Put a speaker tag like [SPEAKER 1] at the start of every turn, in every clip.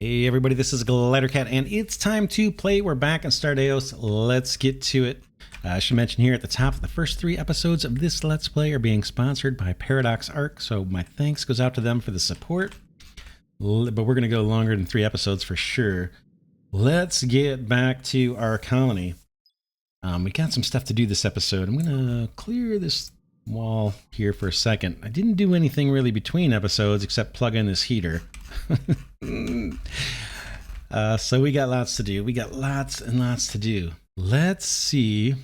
[SPEAKER 1] Hey everybody, this is Glidercat, and it's time to play. We're back on Stardeus. Let's get to it. I should mention here at the top, the first 3 episodes of this Let's Play are being sponsored by Paradox Arc, so my thanks goes out to them for the support. But we're going to go longer than 3 episodes for sure. Let's get back to our colony. We got some stuff to do this episode. I'm going to clear this wall here for a second. I didn't do anything really between episodes except plug in this heater. So we got lots to do. We got lots and lots to do. Let's see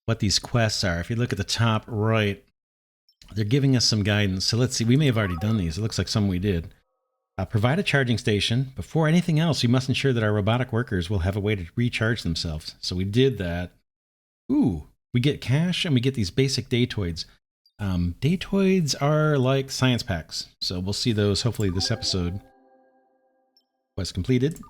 [SPEAKER 1] what these quests are. If you look at the top right, they're giving us some guidance. So let's see. We may have already done these. It looks like some we did. Provide a charging station. Before anything else, we must ensure that our robotic workers will have a way to recharge themselves. So we did that. Ooh, we get cash and we get these basic datoids. Datoids are like science packs, so we'll see those hopefully this episode. Quest completed.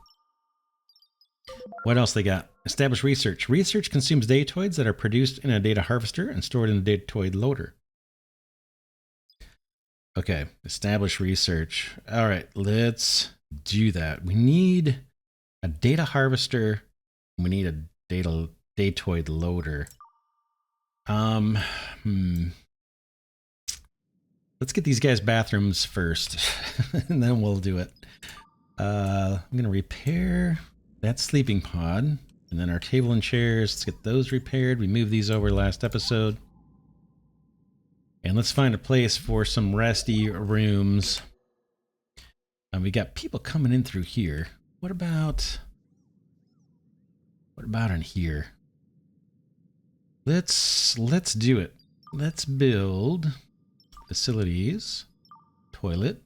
[SPEAKER 1] What else they got? Establish research. Research consumes datoids that are produced in a data harvester and stored in a datoid loader. Okay, establish research. All right, let's do that. We need a data harvester. We need a datoid loader. Let's get these guys bathrooms first, and then we'll do it. I'm going to repair that sleeping pod, and then our table and chairs. Let's get those repaired. We moved these over last episode. And let's find a place for some resty rooms. We got people coming in through here. What about in here? Let's do it. Let's build facilities, toilet.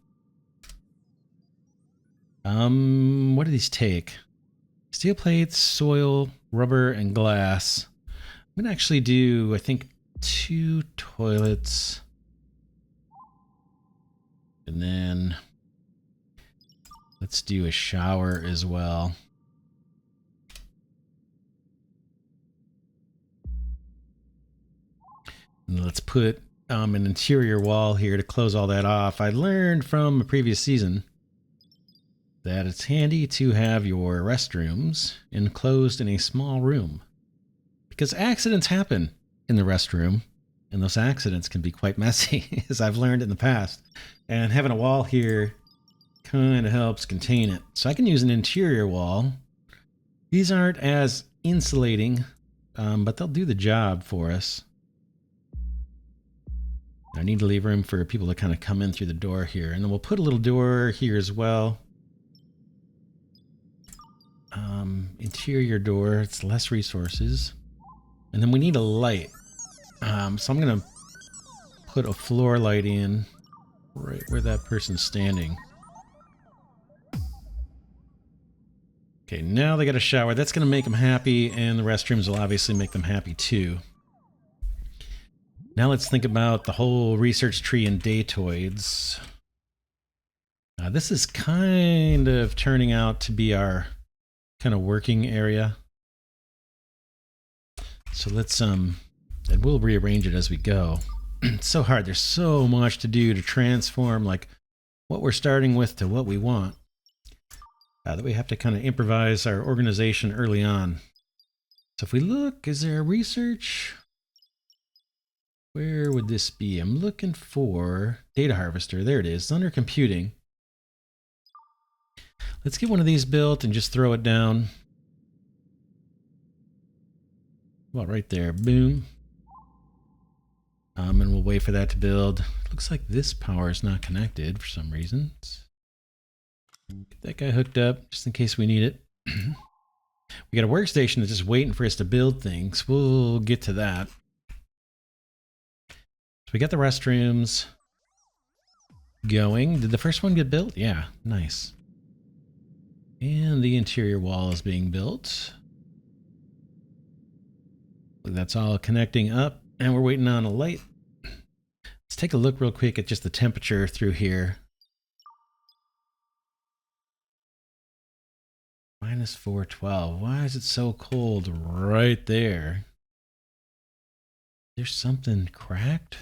[SPEAKER 1] What do these take? Steel plates, soil, rubber, and glass. I'm gonna actually do, I think, 2 toilets. And then let's do a shower as well. And let's put an interior wall here to close all that off. I learned from a previous season that it's handy to have your restrooms enclosed in a small room, because accidents happen in the restroom, and those accidents can be quite messy, as I've learned in the past. And having a wall here kind of helps contain it. So I can use an interior wall. These aren't as insulating, but they'll do the job for us. I need to leave room for people to kind of come in through the door here. And then we'll put a little door here as well. Interior door, it's less resources. And then we need a light. So I'm going to put a floor light in right where that person's standing. Okay, now they got a shower. That's going to make them happy, and the restrooms will obviously make them happy too. Now let's think about the whole research tree and datoids. This is kind of turning out to be our kind of working area. So let's, and we'll rearrange it as we go. It's so hard. There's so much to do to transform, like, what we're starting with to what we want. That we have to kind of improvise our organization early on. So if we look, is there a research? Where would this be? I'm looking for data harvester. There it is. It's under computing. Let's get one of these built and just throw it down. Well, right there. Boom. And we'll wait for that to build. Looks like this power is not connected for some reason. Get that guy hooked up just in case we need it. We got a workstation that's just waiting for us to build things. We'll get to that. So we got the restrooms going. Did the first one get built? Yeah, nice. And the interior wall is being built. That's all connecting up, and we're waiting on a light. Let's take a look real quick at just the temperature through here. Minus 412. Why is it so cold right there? There's something cracked?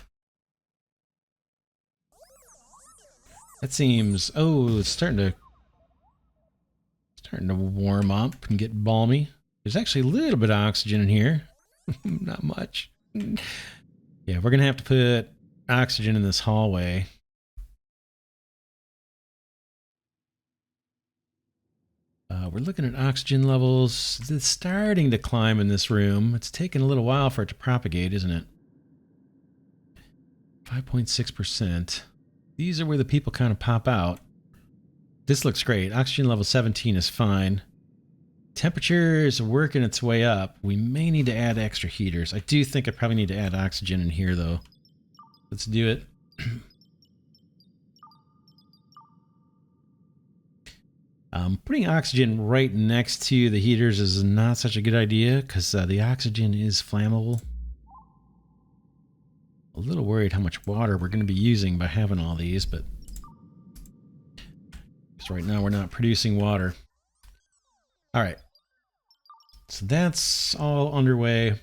[SPEAKER 1] That seems... Oh, it's starting to Starting to warm up and get balmy. There's actually a little bit of oxygen in here. Not much. Yeah, we're going to have to put oxygen in this hallway. We're looking at oxygen levels. It's starting to climb in this room. It's taken a little while for it to propagate, isn't it? 5.6%. These are where the people kind of pop out. This looks great. Oxygen level 17 is fine. Temperature is working its way up. We may need to add extra heaters. I do think I probably need to add oxygen in here, though. Let's do it. Putting oxygen right next to the heaters is not such a good idea because the oxygen is flammable. A little worried how much water we're going to be using by having all these, but because right now we're not producing water. All right. So that's all underway.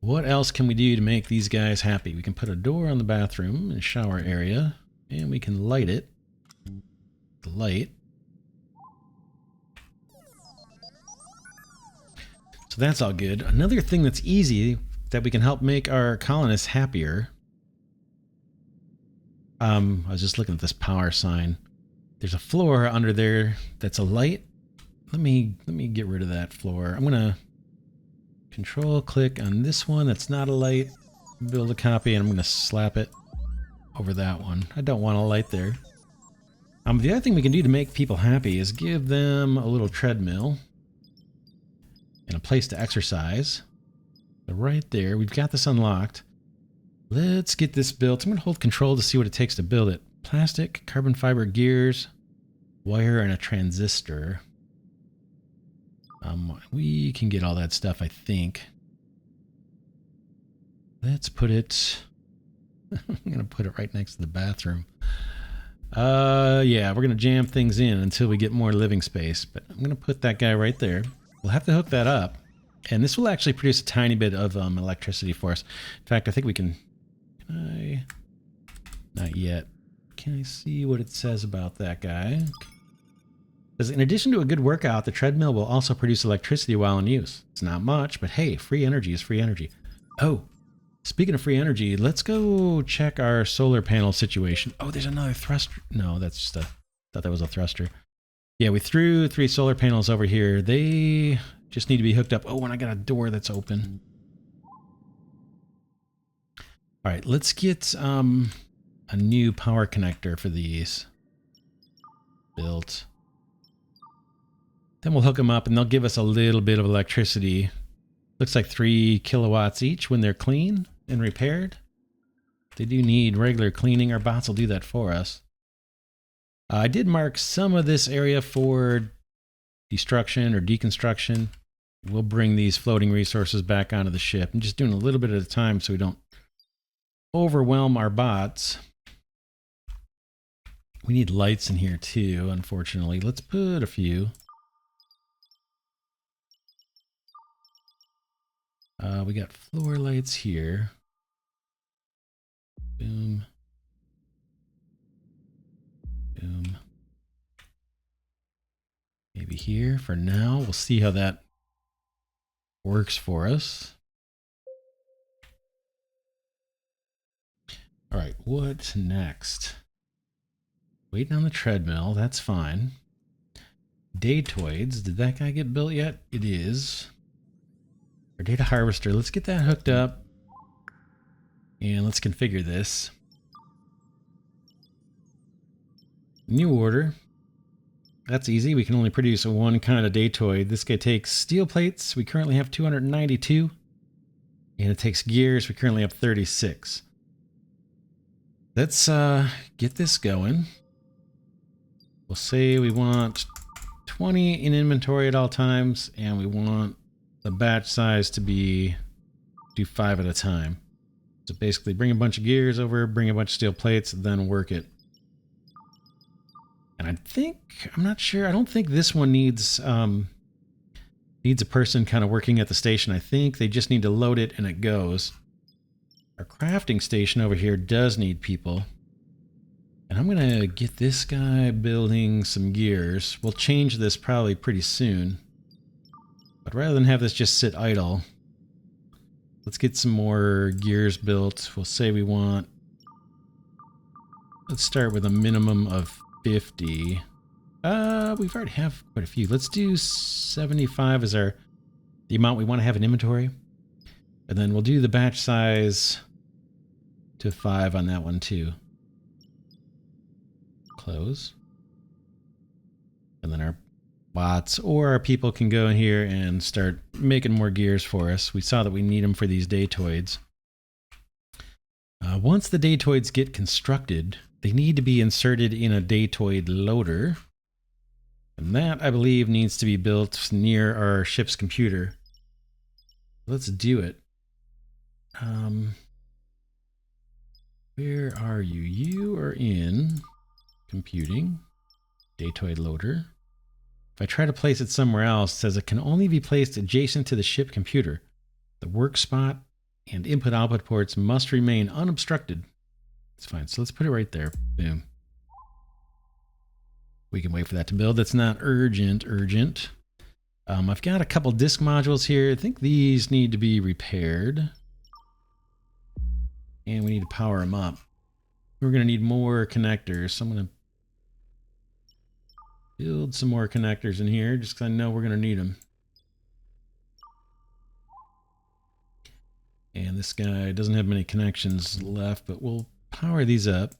[SPEAKER 1] What else can we do to make these guys happy? We can put a door on the bathroom and shower area, and we can light it. The light. So that's all good. Another thing that's easy that we can help make our colonists happier. I was just looking at this power sign. There's a floor under there that's a light. Let me get rid of that floor. I'm gonna control click on this one that's not a light, build a copy, and I'm gonna slap it over that one. I don't want a light there. The other thing we can do to make people happy is give them a little treadmill and a place to exercise. So right there, we've got this unlocked. Let's get this built. I'm going to hold control to see what it takes to build it. Plastic, carbon fiber gears, wire, and a transistor. We can get all that stuff, I think. Let's put it... I'm going to put it right next to the bathroom. Yeah, we're going to jam things in until we get more living space. But I'm going to put that guy right there. We'll have to hook that up. And this will actually produce a tiny bit of electricity for us. In fact, I think we can... Not yet. Can I see what it says about that guy? Because in addition to a good workout, the treadmill will also produce electricity while in use. It's not much, but hey, free energy is free energy. Oh, speaking of free energy, let's go check our solar panel situation. Oh, there's another thruster. No, that's just a... thought that was a thruster. Yeah, we threw 3 solar panels over here. They just need to be hooked up. Oh, and I got a door that's open. All right, let's get a new power connector for these built. Then we'll hook them up and they'll give us a little bit of electricity. Looks like 3 kilowatts each when they're clean and repaired. They do need regular cleaning. Our bots will do that for us. I did mark some of this area for destruction or deconstruction. We'll bring these floating resources back onto the ship. I'm just doing a little bit at a time so we don't overwhelm our bots. We need lights in here too, unfortunately. Let's put a few. We got floor lights here. Boom. Boom. Maybe here for now. We'll see how that works for us. All right, what's next? Waiting on the treadmill. That's fine. Datoids. Did that guy get built yet? It is. Our data harvester. Let's get that hooked up. And let's configure this. New order. That's easy. We can only produce one kind of datoid. This guy takes steel plates. We currently have 292. And it takes gears. We currently have 36. Let's get this going. We'll say we want 20 in inventory at all times, and we want the batch size to be do 5 at a time. So basically bring a bunch of gears over, bring a bunch of steel plates, then work it. And I think, I'm not sure, I don't think this one needs a person kind of working at the station. I think they just need to load it and it goes. Our crafting station over here does need people. And I'm going to get this guy building some gears. We'll change this probably pretty soon. But rather than have this just sit idle, let's get some more gears built. We'll say we want... Let's start with a minimum of 50. We've already have quite a few. Let's do 75 as the amount we want to have in inventory. And then we'll do the batch size to 5 on that one too. Close. And then our bots or our people can go in here and start making more gears for us. We saw that we need them for these datoids. Once the datoids get constructed, they need to be inserted in a datoid loader. And that, I believe, needs to be built near our ship's computer. Let's do it. Where are you? You are in computing, datoid loader. If I try to place it somewhere else, it says it can only be placed adjacent to the ship computer. The work spot and input-output ports must remain unobstructed. It's fine. So let's put it right there. Boom. We can wait for that to build. That's not urgent. I've got a couple disk modules here. I think these need to be repaired. And we need to power them up. We're going to need more connectors. So I'm going to build some more connectors in here just because I know we're going to need them. And this guy doesn't have many connections left, but we'll power these up.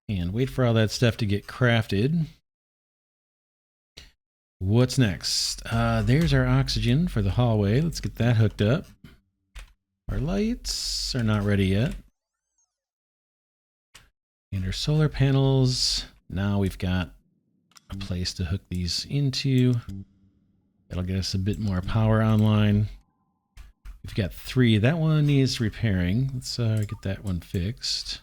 [SPEAKER 1] And wait for all that stuff to get crafted. What's next? There's our oxygen for the hallway. Let's get that hooked up. Our lights are not ready yet. And our solar panels, now we've got a place to hook these into. That'll get us a bit more power online. We've got 3. That one needs repairing. Let's get that one fixed.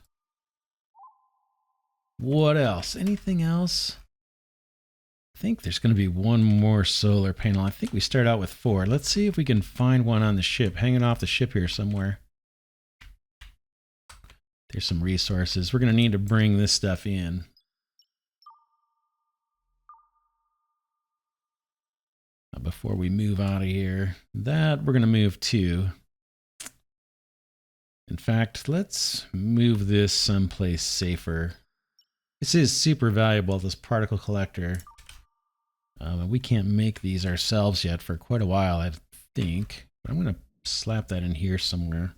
[SPEAKER 1] What else? Anything else? I think there's going to be one more solar panel. I think we start out with 4. Let's see if we can find one on the ship, hanging off the ship here somewhere. There's some resources. We're going to need to bring this stuff in. Before we move out of here. That we're going to move to. In fact, let's move this someplace safer. This is super valuable, this particle collector. We can't make these ourselves yet for quite a while, I think. But I'm going to slap that in here somewhere.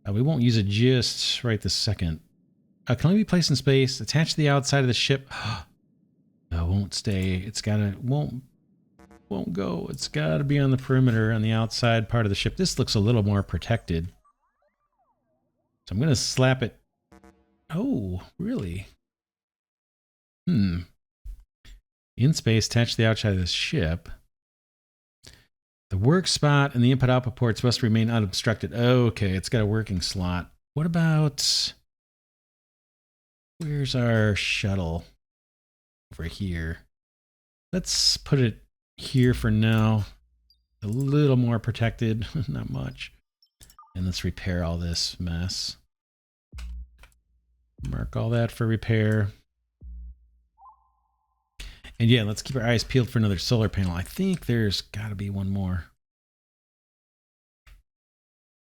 [SPEAKER 1] We won't use it just right this second. Can only be placed in space. Attached to the outside of the ship. Won't stay. It's gotta won't go. It's gotta be on the perimeter on the outside part of the ship. This looks a little more protected. So I'm gonna slap it. Oh, really? In space, attached to the outside of the ship. The work spot and the input-output ports must remain unobstructed. Okay, it's got a working slot. What about... Where's our shuttle? Over here. Let's put it here for now. A little more protected. Not much. And let's repair all this mess. Mark all that for repair. And yeah, let's keep our eyes peeled for another solar panel. I think there's got to be one more.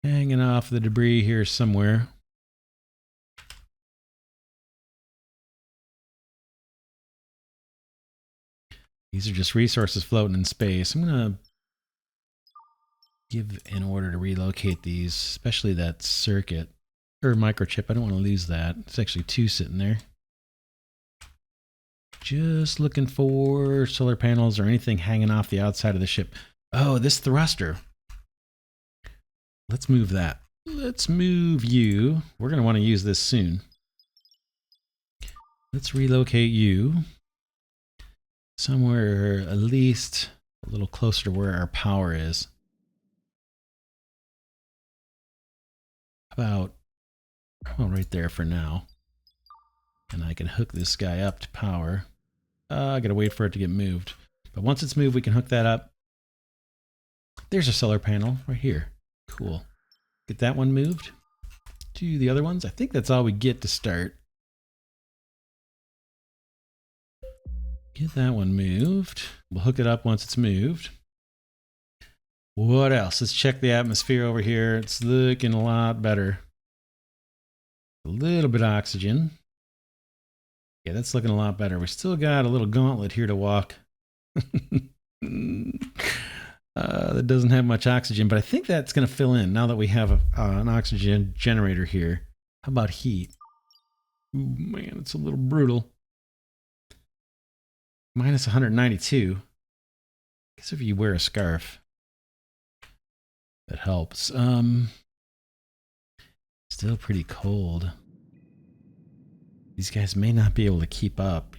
[SPEAKER 1] Hanging off the debris here somewhere. These are just resources floating in space. I'm going to give an order to relocate these, especially that circuit or microchip. I don't want to lose that. It's actually 2 sitting there. Just looking for solar panels or anything hanging off the outside of the ship. Oh, this thruster. Let's move that. Let's move you. We're going to want to use this soon. Let's relocate you somewhere at least a little closer to where our power is. About right there for now. And I can hook this guy up to power. I gotta wait for it to get moved. But once it's moved, we can hook that up. There's a solar panel right here. Cool. Get that one moved. do the other ones. I think that's all we get to start. Get that one moved. We'll hook it up once it's moved. What else? Let's check the atmosphere over here. It's looking a lot better. A little bit of oxygen. Yeah, that's looking a lot better. We still got a little gauntlet here to walk. That doesn't have much oxygen, but I think that's going to fill in now that we have an oxygen generator here. How about heat? Ooh, man, it's a little brutal. Minus 192. I guess if you wear a scarf, that helps. Still pretty cold. These guys may not be able to keep up.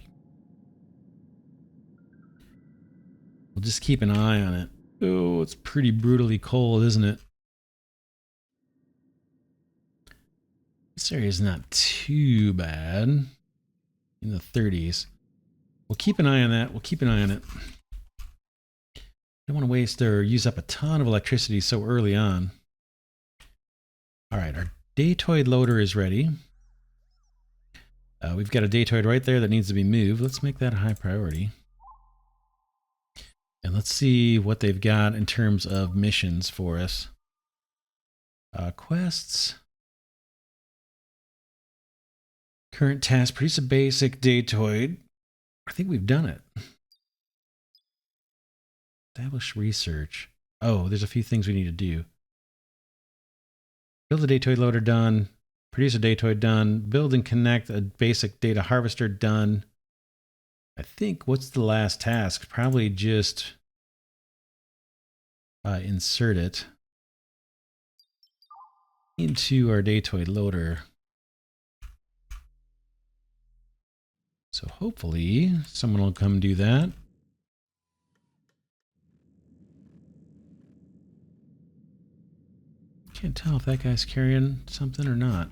[SPEAKER 1] We'll just keep an eye on it. Oh, it's pretty brutally cold, isn't it? This area is not too bad. In the 30s. We'll keep an eye on that. We'll keep an eye on it. Don't want to waste or use up a ton of electricity so early on. All right, our Datoid loader is ready. We've got a Datoid right there that needs to be moved. Let's make that a high priority. And let's see what they've got in terms of missions for us. Quests. Current task, produce a basic Datoid. I think we've done it. Establish research. Oh, there's a few things we need to do. Build a Datoid loader, done. Produce a Datoid, done. Build and connect a basic data harvester, done. I think, what's the last task? Probably just insert it into our Datoid loader. So hopefully someone will come do that. Can't tell if that guy's carrying something or not.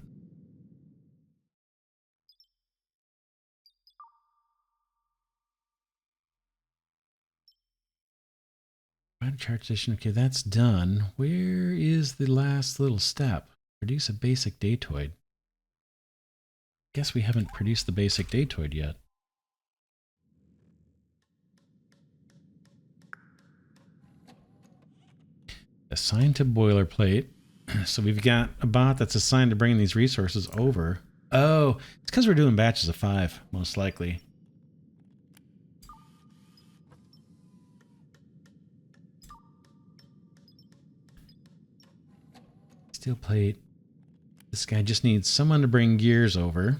[SPEAKER 1] Provide a charge station. Okay, that's done. Where is the last little step? Produce a basic Datoid. Guess we haven't produced the basic Datoid yet. Assigned to boilerplate. So we've got a bot that's assigned to bring these resources over. Oh, it's because we're doing batches of 5, most likely. Steel plate. This guy just needs someone to bring gears over.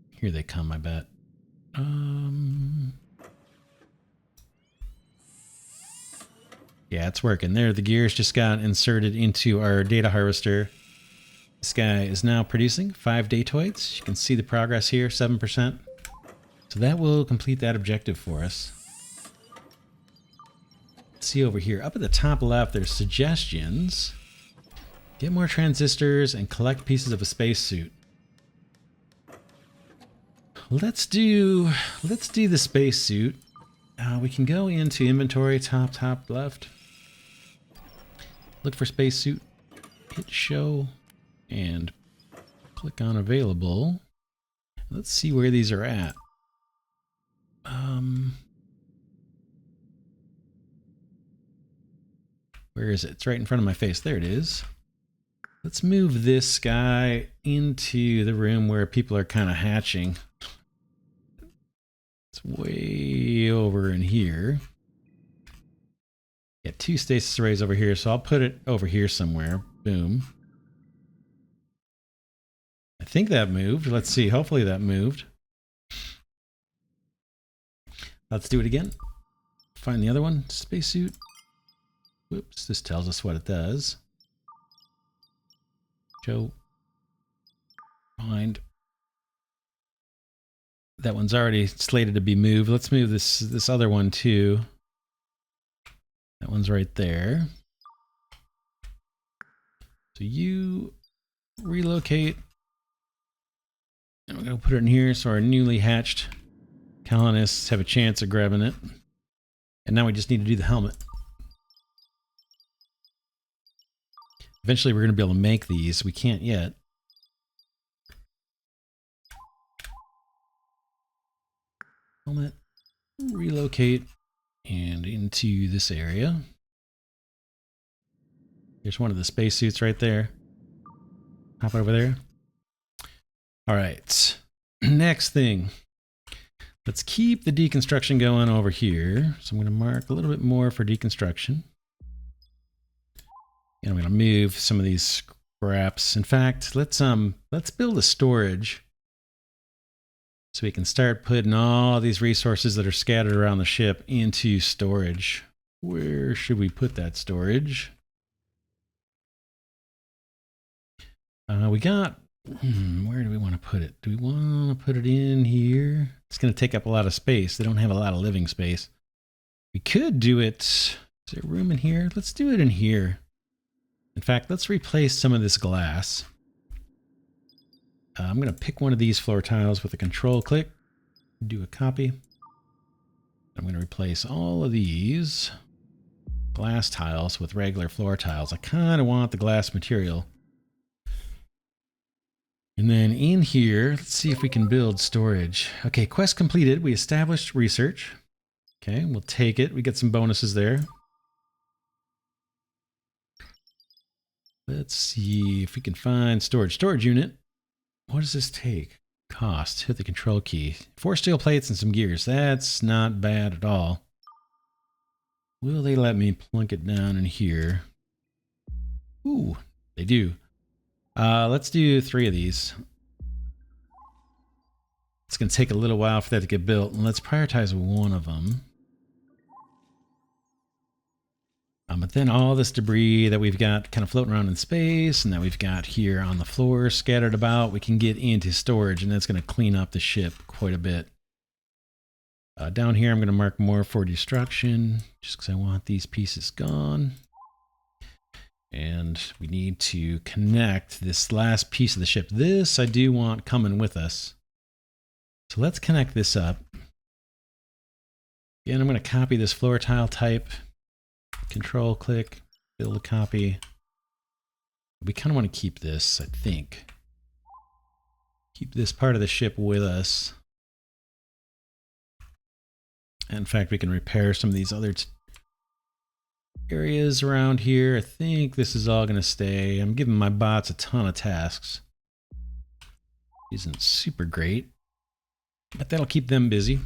[SPEAKER 1] Here they come, I bet. Yeah, it's working. There, the gears just got inserted into our data harvester. This guy is now producing 5 Datoids. You can see the progress here, 7%. So that will complete that objective for us. Let's see over here. Up at the top left, there's suggestions. Get more transistors and collect pieces of a spacesuit. Let's do the spacesuit. We can go into inventory, top left. Look for spacesuit. Hit show and click on available. Let's see where these are at. Where is it? It's right in front of my face. There it is. Let's move this guy into the room where people are kind of hatching. It's way over in here. Got 2 stasis arrays over here, so I'll put it over here somewhere. Boom. I think that moved. Let's see. Hopefully that moved. Let's do it again. Find the other one. Spacesuit. Whoops. This tells us what it does. Show. Find. That one's already slated to be moved. Let's move this other one too. That one's right there. So you relocate. And we're going to put it in here so our newly hatched colonists have a chance of grabbing it. And now we just need to do the helmet. Eventually we're going to be able to make these. We can't yet. Helmet. Relocate. And into this area. Here's one of the spacesuits right there. Hop over there. All right. Next thing. Let's keep the deconstruction going over here. So I'm going to mark a little bit more for deconstruction. And I'm going to move some of these scraps. In fact, let's build a storage so we can start putting all these resources that are scattered around the ship into storage. Where should we put that storage? We got, where do we want to put it? Do we want to put it in here? It's going to take up a lot of space. They don't have a lot of living space. We could do it. Is there room in here? Let's do it in here. In fact, let's replace some of this glass. I'm going to pick one of these floor tiles with a control click. Do a copy. I'm going to replace all of these glass tiles with regular floor tiles. I kind of want the glass material. And then in here, let's see if we can build storage. Okay, quest completed. We established research. Okay, we'll take it. We get some bonuses there. Let's see if we can find storage. Storage unit. What does this take? Cost. Hit the control key. 4 steel plates and some gears. That's not bad at all. Will they let me plunk it down in here? Ooh, they do. Let's do 3 of these. It's going to take a little while for that to get built. And let's prioritize one of them. But then all this debris that we've got kind of floating around in space and that we've got here on the floor scattered about, we can get into storage, and that's going to clean up the ship quite a bit. Down here, I'm going to mark more for destruction just because I want these pieces gone. And we need to connect this last piece of the ship. This I do want coming with us. So let's connect this up. Again, I'm going to copy this floor tile type. Control click, build a copy. We kind of want to keep this, I think. Keep this part of the ship with us. And in fact, we can repair some of these other areas around here. I think this is all going to stay. I'm giving my bots a ton of tasks. Isn't super great, but that'll keep them busy.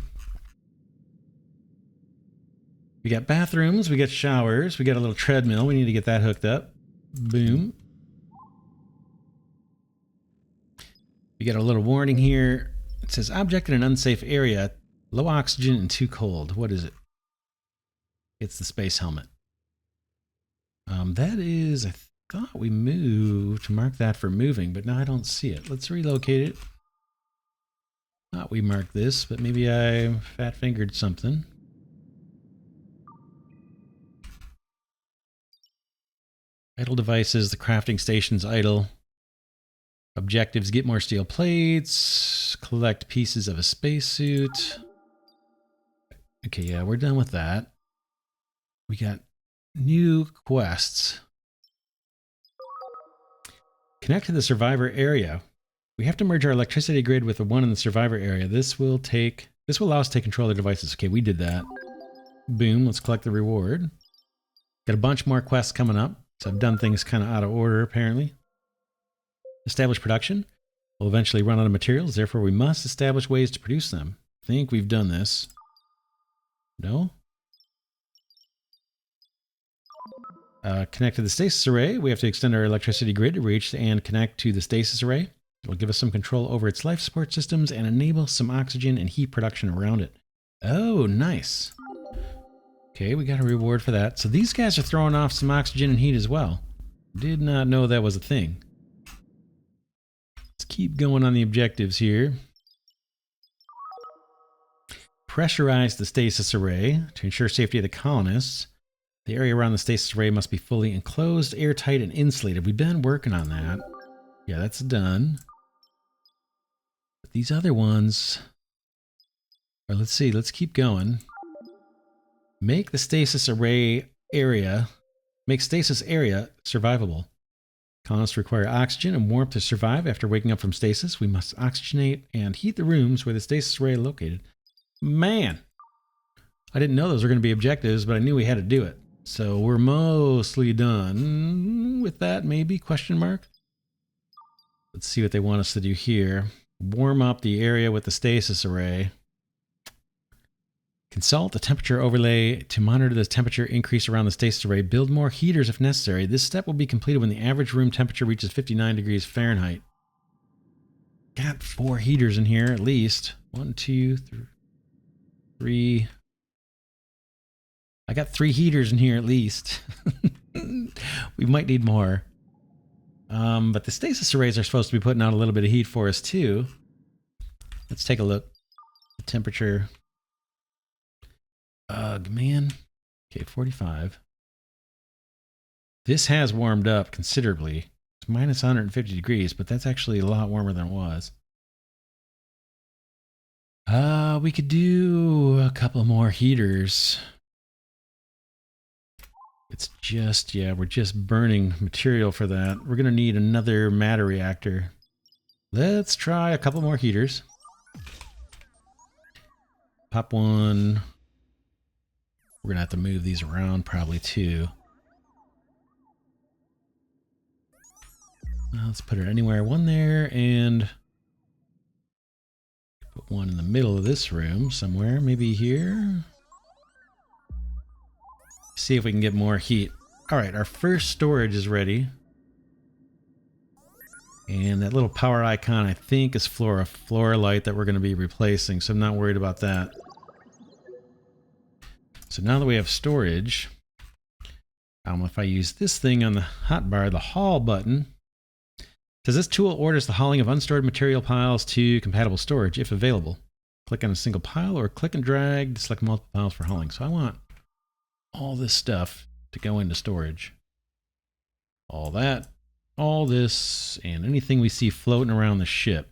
[SPEAKER 1] We got bathrooms, we got showers, we got a little treadmill. We need to get that hooked up. Boom. We got a little warning here. It says object in an unsafe area. Low oxygen and too cold. What is it? It's the space helmet. That is, I thought we moved to mark that for moving, but now I don't see it. Let's relocate it. Thought we marked this, but maybe I fat-fingered something. Idle devices, the crafting station's idle. Objectives, get more steel plates, collect pieces of a spacesuit. Okay, yeah, we're done with that. We got new quests. Connect to the survivor area. We have to merge our electricity grid with the one in the survivor area. This will allow us to take control of the devices. Okay, we did that. Boom, let's collect the reward. Got a bunch more quests coming up. So I've done things kind of out of order, apparently. Establish production. We'll eventually run out of materials, therefore we must establish ways to produce them. I think we've done this. No? Connect to the stasis array. We have to extend our electricity grid to reach and connect to the stasis array. It will give us some control over its life support systems and enable some oxygen and heat production around it. Oh, nice. Okay, we got a reward for that. So these guys are throwing off some oxygen and heat as well. Did not know that was a thing. Let's keep going on the objectives here. Pressurize the stasis array to ensure safety of the colonists. The area around the stasis array must be fully enclosed, airtight, and insulated. We've been working on that. Yeah, that's done. But these other ones... Or let's see, let's keep going. Make the stasis array area... Make stasis area survivable. Colonists require oxygen and warmth to survive after waking up from stasis. We must oxygenate and heat the rooms where the stasis array is located. Man, I didn't know those were going to be objectives, but I knew we had to do it. So we're mostly done with that, maybe, question mark. Let's see what they want us to do here. Warm up the area with the stasis array. Consult the temperature overlay to monitor the temperature increase around the stasis array. Build more heaters if necessary. This step will be completed when the average room temperature reaches 59 degrees Fahrenheit. Got 4 heaters in here at least. 1, 2, 3. I got 3 heaters in here at least. We might need more. But the stasis arrays are supposed to be putting out a little bit of heat for us too. Let's take a look. The temperature. Ugh, man. Okay, 45. This has warmed up considerably. It's minus 150 degrees, but that's actually a lot warmer than it was. We could do a couple more heaters. It's just, yeah, we're just burning material for that. We're going to need another matter reactor. Let's try a couple more heaters. Pop one. We're going to have to move these around probably too. Let's put it anywhere. One there, and put one in the middle of this room somewhere. Maybe here. See if we can get more heat. All right, our first storage is ready. And that little power icon, I think, is fluorolite that we're going to be replacing, so I'm not worried about that. So now that we have storage, if I use this thing on the hotbar, the haul button, says this tool orders the hauling of unstored material piles to compatible storage if available. Click on a single pile or click and drag to select multiple piles for hauling. So I want all this stuff to go into storage. All that, all this, and anything we see floating around the ship.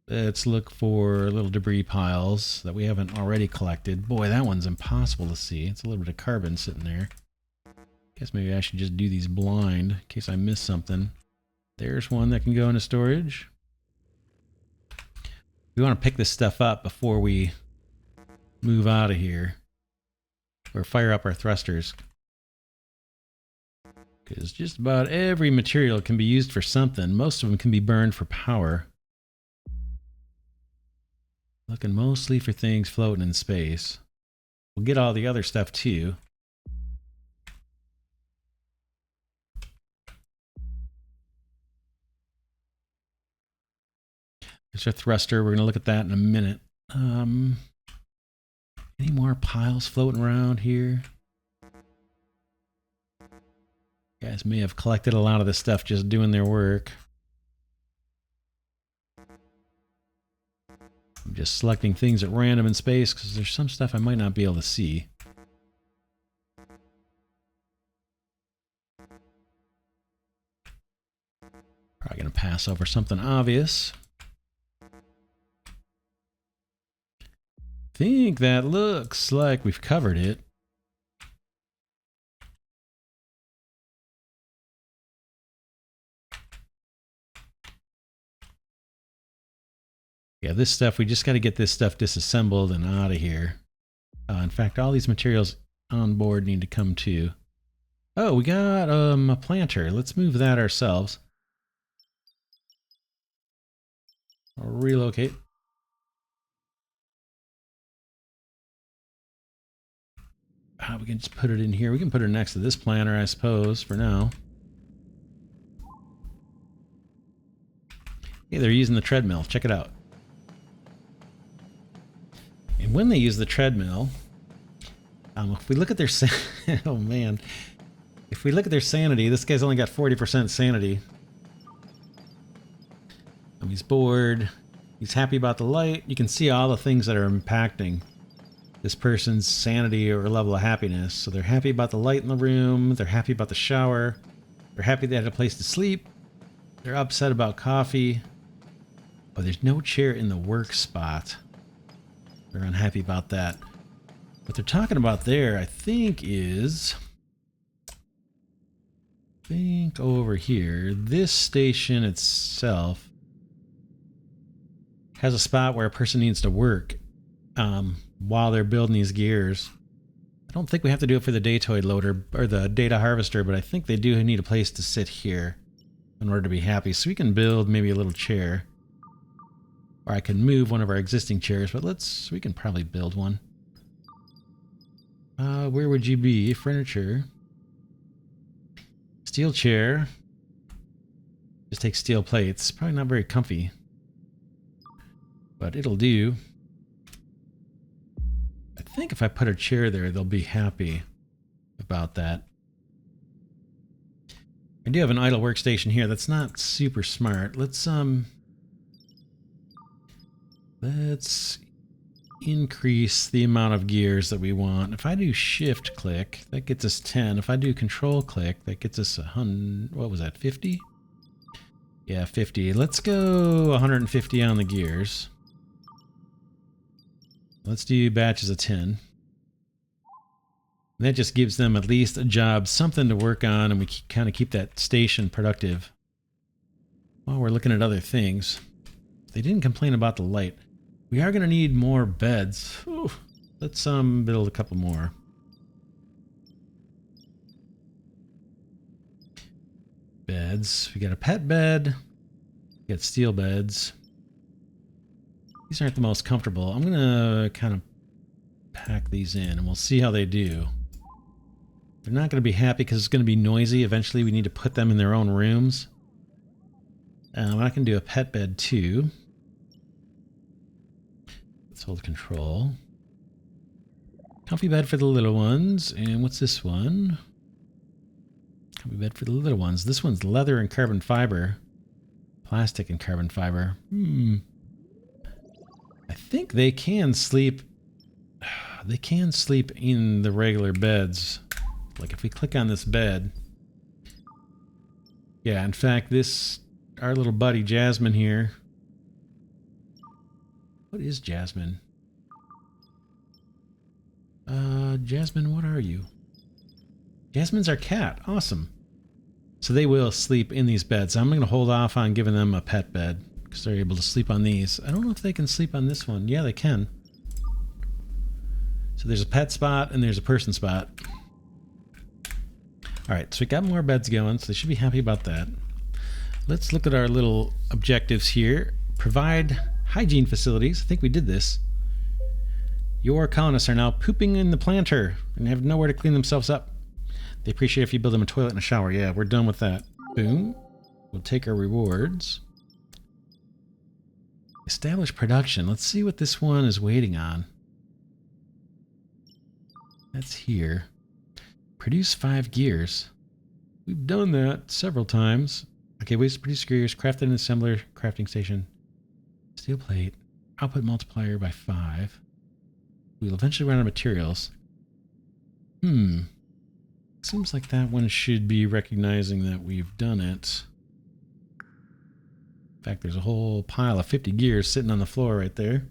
[SPEAKER 1] Let's look for little debris piles that we haven't already collected. Boy, that one's impossible to see. It's a little bit of carbon sitting there. Guess maybe I should just do these blind in case I miss something. There's one that can go into storage. We want to pick this stuff up before we move out of here. Or fire up our thrusters. Because just about every material can be used for something. Most of them can be burned for power. Looking mostly for things floating in space. We'll get all the other stuff too. There's our thruster. We're going to look at that in a minute. Any more piles floating around here? You guys may have collected a lot of this stuff just doing their work. I'm just selecting things at random in space because there's some stuff I might not be able to see. Probably going to pass over something obvious. Think that looks like we've covered it. Yeah, this stuff, we just got to get this stuff disassembled and out of here. In fact, all these materials on board need to come too. Oh, we got a planter. Let's move that ourselves. I'll relocate. We can just put it in here. We can put it next to this planter, I suppose, for now. Yeah, they're using the treadmill. Check it out. And when they use the treadmill, if we look at their oh man, if we look at their sanity, this guy's only got 40% sanity. He's bored. He's happy about the light. You can see all the things that are impacting this person's sanity or level of happiness. So they're happy about the light in the room. They're happy about the shower. They're happy they had a place to sleep. They're upset about coffee. Oh, there's no chair in the work spot. They're unhappy about that. What they're talking about there, I think, is think over here, this station itself has a spot where a person needs to work while they're building these gears. I don't think we have to do it for the Datoid loader or the data harvester, but I think they do need a place to sit here in order to be happy. So we can build maybe a little chair. Or I can move one of our existing chairs, but we can probably build one. Where would you be? Furniture. Steel chair. Just take steel plates. Probably not very comfy. But it'll do. I think if I put a chair there, they'll be happy about that. I do have an idle workstation here. That's not super smart. Let's increase the amount of gears that we want. If I do shift click, that gets us 10. If I do control click, that gets us 100. What was that, 50? Yeah, 50. Let's go 150 on the gears. Let's do batches of 10. And that just gives them at least a job, something to work on, and we kind of keep that station productive while we're looking at other things. They didn't complain about the light. We are going to need more beds. Ooh, let's build a couple more. Beds. We got a pet bed. We got steel beds. These aren't the most comfortable. I'm going to kind of pack these in and we'll see how they do. They're not going to be happy because it's going to be noisy. Eventually we need to put them in their own rooms. I can do a pet bed too. Let's hold control. Comfy bed for the little ones. And what's this one? Comfy bed for the little ones. This one's leather and carbon fiber. Plastic and carbon fiber. I think they can sleep. They can sleep in the regular beds. Like if we click on this bed. Yeah, in fact, our little buddy Jasmine here. What is Jasmine? Jasmine, what are you? Jasmine's our cat. Awesome. So they will sleep in these beds. I'm going to hold off on giving them a pet bed because they're able to sleep on these. I don't know if they can sleep on this one. Yeah, they can. So there's a pet spot and there's a person spot. All right, so we got more beds going, so they should be happy about that. Let's look at our little objectives here. Provide hygiene facilities. I think we did this. Your colonists are now pooping in the planter and have nowhere to clean themselves up. They appreciate if you build them a toilet and a shower. Yeah, we're done with that. Boom. We'll take our rewards. Establish production. Let's see what this one is waiting on. That's here. Produce 5 gears. We've done that several times. Okay, ways to produce gears. Crafted an assembler. Crafting station. Steel plate. Output multiplier by 5. We'll eventually run out of materials. Seems like that one should be recognizing that we've done it. In fact, there's a whole pile of 50 gears sitting on the floor right there.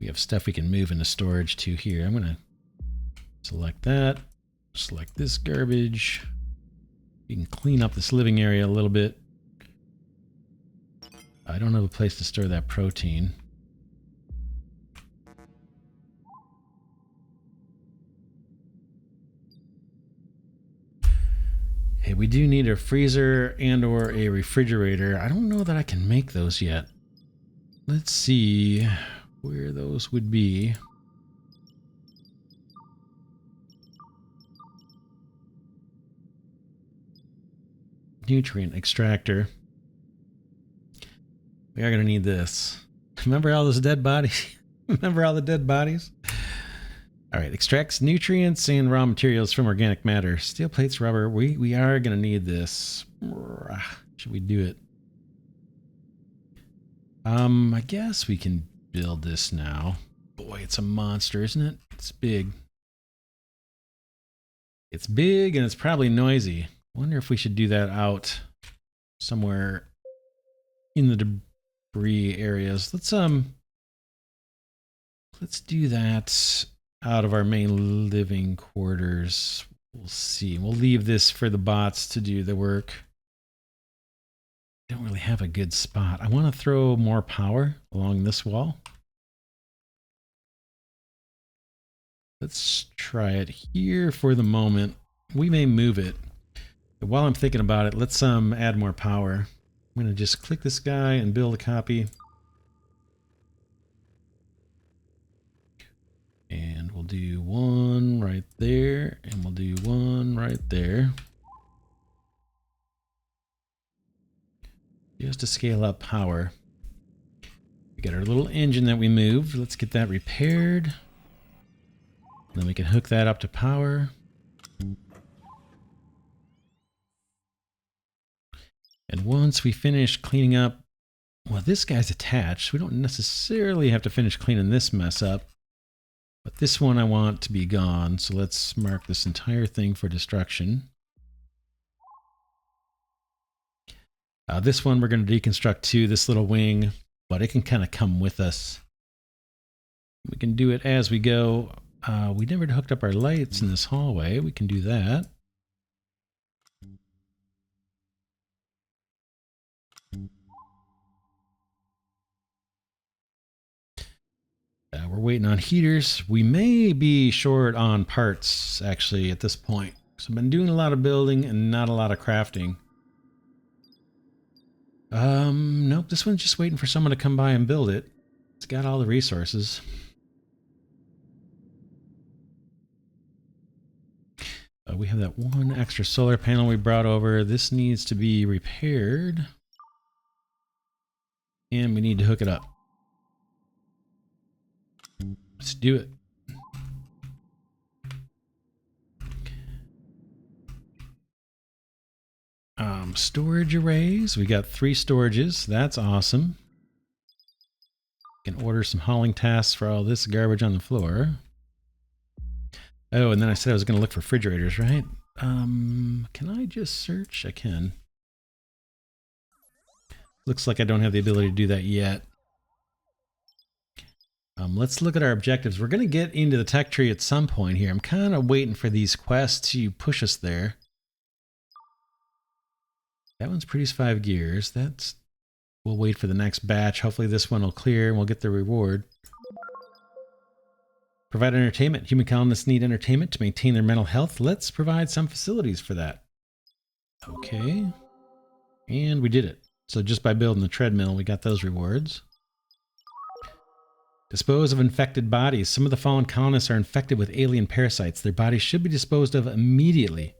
[SPEAKER 1] We have stuff we can move into storage to here. I'm going to select that. Select this garbage. You can clean up this living area a little bit. I don't have a place to store that protein. Hey, we do need a freezer and or a refrigerator. I don't know that I can make those yet. Let's see where those would be. Nutrient extractor. We are going to need this. Remember all those dead bodies? Remember all the dead bodies? All right, extracts nutrients and raw materials from organic matter. Steel plates, rubber. We are going to need this. Should we do it? I guess we can build this now. Boy, it's a monster, isn't it? It's big. It's big and it's probably noisy. I wonder if we should do that out somewhere in the debris areas. Let's do that out of our main living quarters. We'll see. We'll leave this for the bots to do the work. Don't really have a good spot. I want to throw more power along this wall. Let's try it here for the moment. We may move it. But while I'm thinking about it, let's add more power. I'm going to just click this guy and build a copy. And we'll do one right there, and we'll do one right there. Just to scale up power. We got our little engine that we moved. Let's get that repaired. Then we can hook that up to power. And once we finish cleaning up, well, this guy's attached. We don't necessarily have to finish cleaning this mess up. But this one I want to be gone. So let's mark this entire thing for destruction. This one we're going to deconstruct too, this little wing, but it can kind of come with us. We can do it as we go. We never hooked up our lights in this hallway. We can do that. We're waiting on heaters. We may be short on parts, actually, at this point. So I've been doing a lot of building and not a lot of crafting. Nope, this one's just waiting for someone to come by and build it. It's got all the resources. We have that one extra solar panel we brought over. This needs to be repaired. And we need to hook it up. Let's do it. Storage arrays. We got 3 storages. That's awesome. Can order some hauling tasks for all this garbage on the floor. Oh, and then I said I was going to look for refrigerators, right? Can I just search? I can. Looks like I don't have the ability to do that yet. Let's look at our objectives. We're going to get into the tech tree at some point here. I'm kind of waiting for these quests to push us there. That one's produce 5 gears. That's... We'll wait for the next batch. Hopefully this one will clear and we'll get the reward. Provide entertainment. Human colonists need entertainment to maintain their mental health. Let's provide some facilities for that. Okay. And we did it. So just by building the treadmill, we got those rewards. Dispose of infected bodies. Some of the fallen colonists are infected with alien parasites. Their bodies should be disposed of immediately.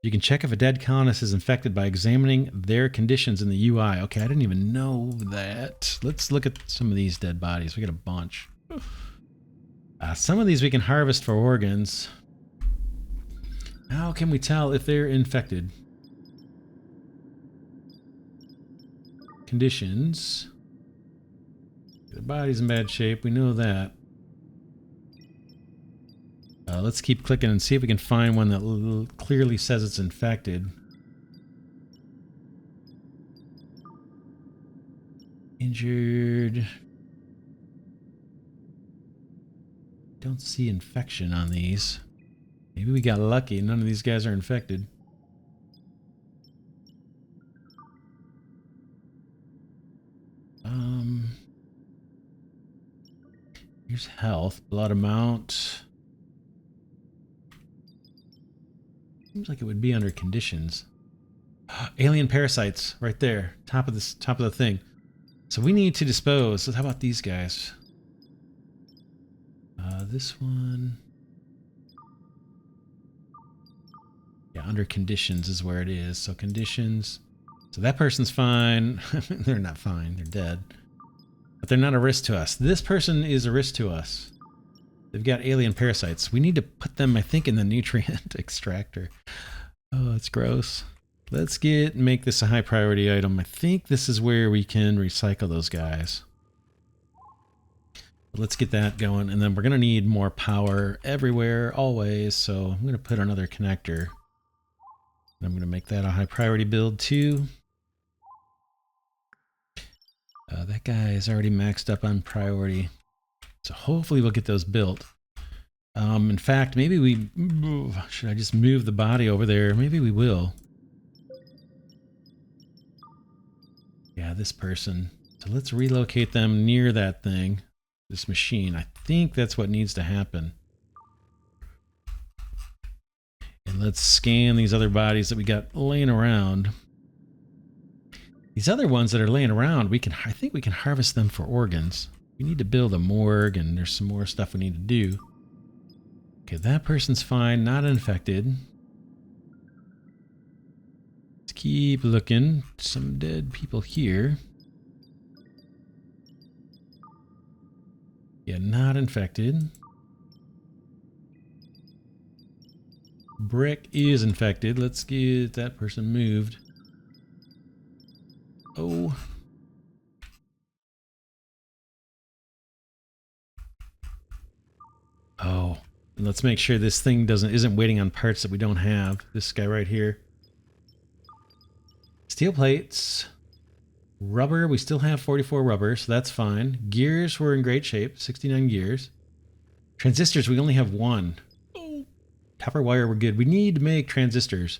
[SPEAKER 1] You can check if a dead colonist is infected by examining their conditions in the UI. Okay, I didn't even know that. Let's look at some of these dead bodies. We got a bunch. Some of these we can harvest for organs. How can we tell if they're infected? Conditions. The body's in bad shape. We know that. Let's keep clicking and see if we can find one that clearly says it's infected. Injured. Don't see infection on these. Maybe we got lucky. None of these guys are infected. Here's health, blood amount. Seems like it would be under conditions. Alien parasites, right there, top of the thing. So we need to dispose. So how about these guys? This one. Yeah, under conditions is where it is. So conditions. So that person's fine. They're not fine. They're dead. But they're not a risk to us. This person is a risk to us. They've got alien parasites. We need to put them, I think, in the nutrient extractor. Oh, it's gross. Let's make this a high priority item. I think this is where we can recycle those guys. Let's get that going. And then we're going to need more power everywhere, always. So I'm going to put another connector. I'm going to make that a high priority build too. That guy is already maxed up on priority. So hopefully we'll get those built. In fact, maybe we... Should I just move the body over there? Maybe we will. Yeah, this person. So let's relocate them near that thing. This machine. I think that's what needs to happen. And let's scan these other bodies that we got laying around. These other ones that are laying around, I think we can harvest them for organs. We need to build a morgue, and there's some more stuff we need to do. Okay, that person's fine, not infected. Let's keep looking. Some dead people here. Yeah, not infected. Brick is infected. Let's get that person moved. Oh. Oh. And let's make sure this thing isn't waiting on parts that we don't have. This guy right here. Steel plates. Rubber, we still have 44 rubber, so that's fine. Gears, we're in great shape. 69 gears. Transistors, we only have 1. Oh. Copper wire, we're good. We need to make transistors.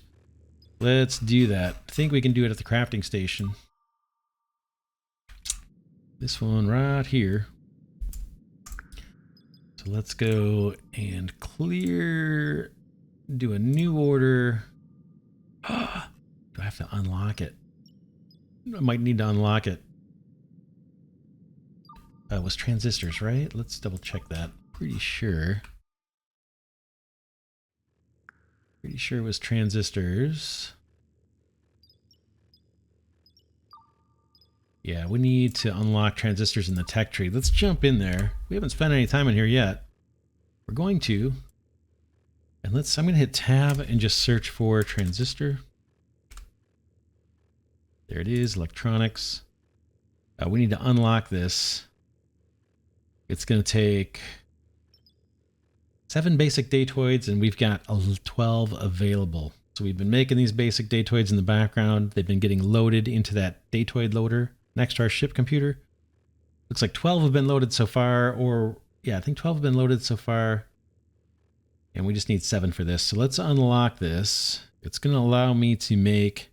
[SPEAKER 1] Let's do that. I think we can do it at the crafting station. This one right here. So let's go and clear, do a new order. Do I have to unlock it? I might need to unlock it. It was transistors, right? Let's double check that. Pretty sure it was transistors. Yeah, we need to unlock transistors in the tech tree. Let's jump in there. We haven't spent any time in here yet. We're going to. And I'm going to hit tab and just search for transistor. There it is, electronics. We need to unlock this. It's going to take 7 basic datoids, and we've got 12 available. So we've been making these basic datoids in the background. They've been getting loaded into that datoid loader next to our ship computer. Looks like 12 have been loaded so far, or yeah, I think 12 have been loaded so far. And we just need 7 for this. So let's unlock this. It's going to allow me to make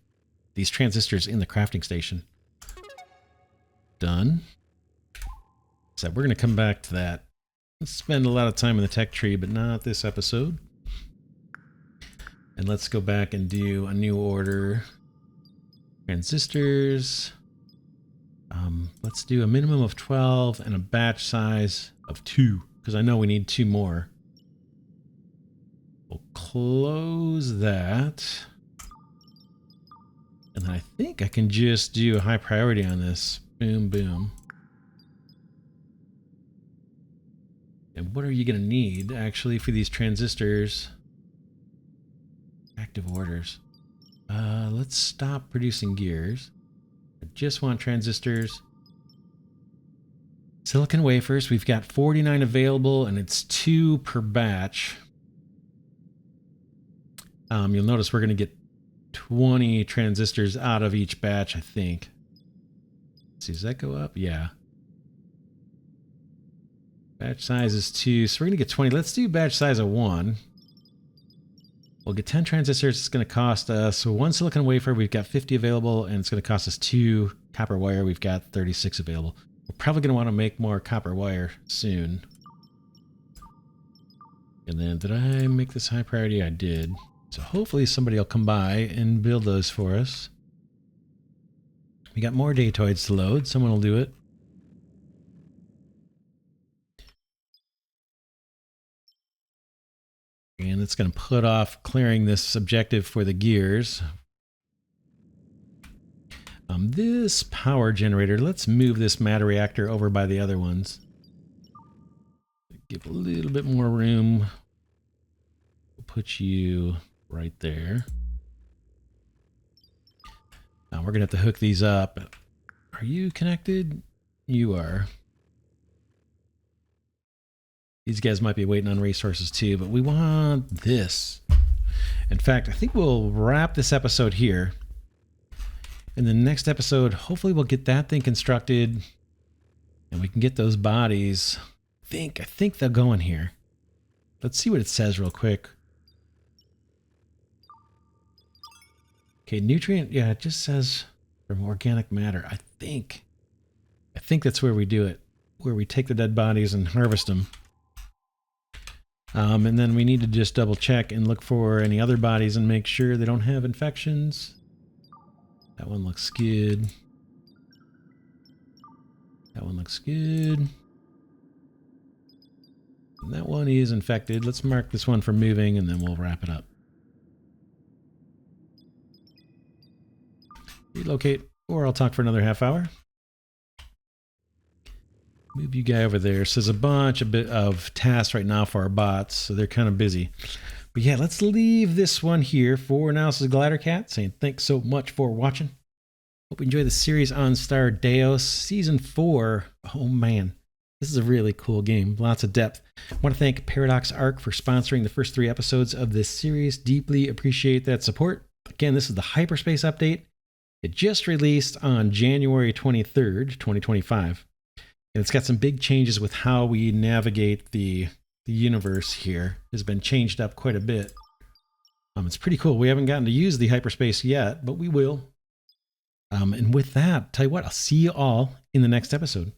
[SPEAKER 1] these transistors in the crafting station. Done. So we're going to come back to that. Let's spend a lot of time in the tech tree, but not this episode. And let's go back and do a new order. Transistors. Let's do a minimum of 12 and a batch size of 2, because I know we need 2 more. We'll close that. And then I think I can just do a high priority on this. Boom, boom. And what are you going to need, actually, for these transistors? Active orders. Let's stop producing gears. I just want transistors. Silicon wafers, we've got 49 available, and it's 2 per batch. You'll notice we're going to get 20 transistors out of each batch, I think. Let's see, does that go up? Yeah. Batch size is 2, so we're going to get 20. Let's do batch size of 1. We'll get 10 transistors. It's going to cost us 1 silicon wafer. We've got 50 available, and it's going to cost us 2 copper wire. We've got 36 available. We're probably going to want to make more copper wire soon. And then, did I make this high priority? I did. So hopefully somebody will come by and build those for us. We got more datoids to load. Someone will do it. And it's going to put off clearing this objective for the gears. This power generator, let's move this matter reactor over by the other ones. Give a little bit more room. We'll put you right there. Now we're going to have to hook these up. Are you connected? You are. These guys might be waiting on resources too, but we want this. In fact, I think we'll wrap this episode here. In the next episode, hopefully we'll get that thing constructed and we can get those bodies. I think they'll go in here. Let's see what it says real quick. Okay, nutrient. Yeah, it just says from organic matter. I think that's where we do it, where we take the dead bodies and harvest them. And then we need to just double check and look for any other bodies and make sure they don't have infections. That one looks good. That one looks good. And that one is infected. Let's mark this one for moving and then we'll wrap it up. Relocate, or I'll talk for another half hour. Move you guy over there. So there's a bunch of tasks right now for our bots, so they're kind of busy. But yeah, let's leave this one here for now. This is Glidercat saying thanks so much for watching. Hope you enjoy the series on Stardeus Season 4. Oh man, this is a really cool game. Lots of depth. I want to thank Paradox Arc for sponsoring the first 3 episodes of this series. Deeply appreciate that support. Again, this is the Hyperspace update. It just released on January 23rd, 2025. And it's got some big changes with how we navigate the universe here. It's been changed up quite a bit. It's pretty cool. We haven't gotten to use the hyperspace yet, but we will. And with that, tell you what, I'll see you all in the next episode.